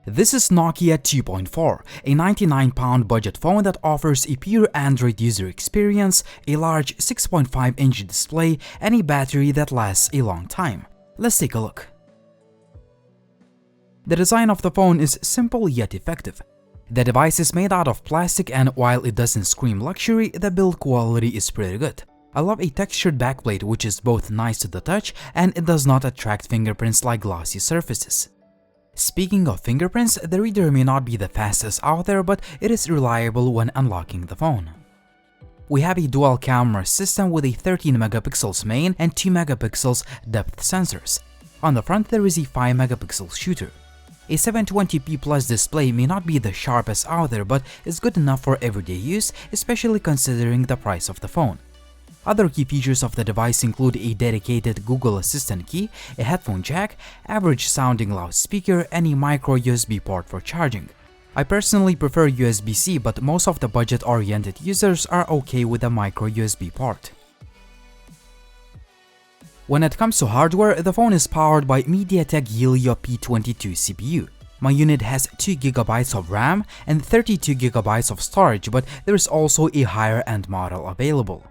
This is Nokia 2.4, a £99 budget phone that offers a pure Android user experience, a large 6.5-inch display, and a battery that lasts a long time. Let's take a look. The design of the phone is simple yet effective. The device is made out of plastic, and while it doesn't scream luxury, the build quality is pretty good. I love a textured backplate which is both nice to the touch and it does not attract fingerprints like glossy surfaces. Speaking of fingerprints, the reader may not be the fastest out there, but it is reliable when unlocking the phone. We have a dual camera system with a 13 megapixels main and 2 megapixels depth sensors. On the front there is a 5 megapixel shooter. A 720p plus display may not be the sharpest out there, but is good enough for everyday use, especially considering the price of the phone. Other key features of the device include a dedicated Google Assistant key, a headphone jack, average sounding loudspeaker, and a micro USB port for charging. I personally prefer USB-C, but most of the budget-oriented users are okay with a micro USB port. When it comes to hardware, the phone is powered by MediaTek Helio P22 CPU. My unit has 2GB of RAM and 32GB of storage, but there is also a higher-end model available.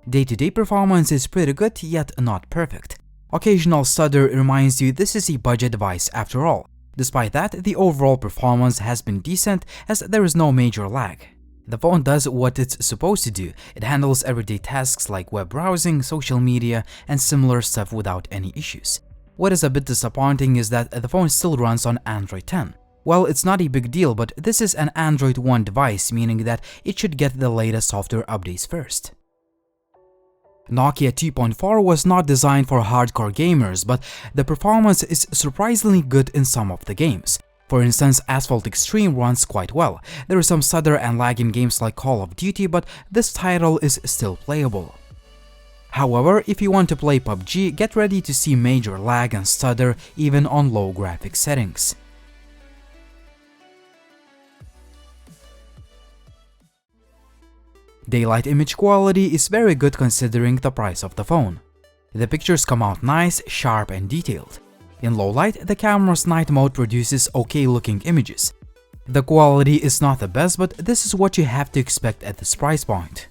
Day-to-day performance is pretty good, yet not perfect. Occasional stutter reminds you this is a budget device after all. Despite that, the overall performance has been decent as there is no major lag. The phone does what it's supposed to do. It handles everyday tasks like web browsing, social media, and similar stuff without any issues. What is a bit disappointing is that the phone still runs on Android 10. Well, it's not a big deal, but this is an Android 1 device, meaning that it should get the latest software updates first. Nokia 2.4 was not designed for hardcore gamers, but the performance is surprisingly good in some of the games. For instance, Asphalt Extreme runs quite well. There is some stutter and lag in games like Call of Duty, but this title is still playable. However, if you want to play PUBG, get ready to see major lag and stutter even on low graphics settings. Daylight image quality is very good considering the price of the phone. The pictures come out nice, sharp, and detailed. In low light, the camera's night mode produces okay-looking images. The quality is not the best, but this is what you have to expect at this price point.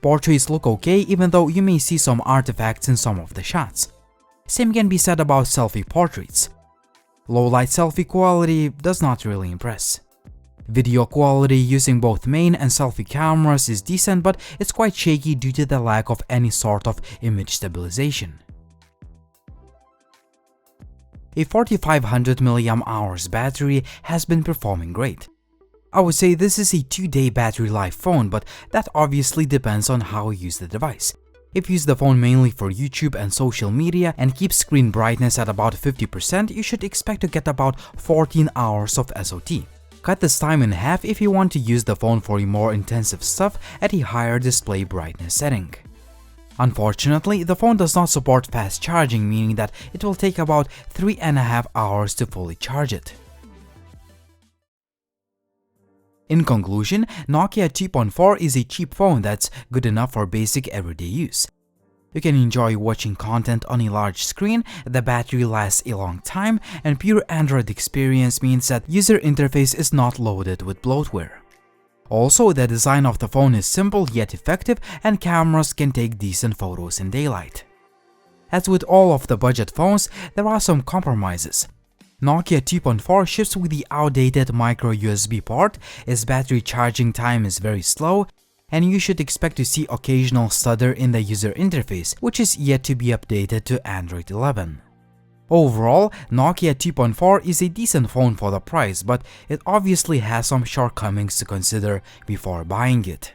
Portraits look okay, even though you may see some artifacts in some of the shots. Same can be said about selfie portraits. Low-light selfie quality does not really impress. Video quality using both main and selfie cameras is decent, but it's quite shaky due to the lack of any sort of image stabilization. A 4500 mAh battery has been performing great. I would say this is a 2-day battery life phone, but that obviously depends on how you use the device. If you use the phone mainly for YouTube and social media and keep screen brightness at about 50%, you should expect to get about 14 hours of SOT. Cut this time in half if you want to use the phone for more intensive stuff at a higher display brightness setting. Unfortunately, the phone does not support fast charging, meaning that it will take about 3.5 hours to fully charge it. In conclusion, Nokia 2.4 is a cheap phone that's good enough for basic everyday use. You can enjoy watching content on a large screen, the battery lasts a long time, and pure Android experience means that user interface is not loaded with bloatware. Also, the design of the phone is simple yet effective, and cameras can take decent photos in daylight. As with all of the budget phones, there are some compromises. Nokia 2.4 ships with the outdated micro USB port, its battery charging time is very slow, and you should expect to see occasional stutter in the user interface, which is yet to be updated to Android 11. Overall, Nokia 2.4 is a decent phone for the price, but it obviously has some shortcomings to consider before buying it.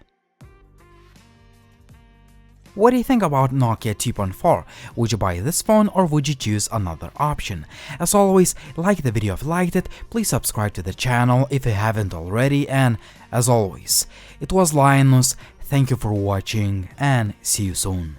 What do you think about Nokia 2.4? Would you buy this phone or would you choose another option? As always, like the video if you liked it, please subscribe to the channel if you haven't already, and as always, it was Linus, thank you for watching and see you soon.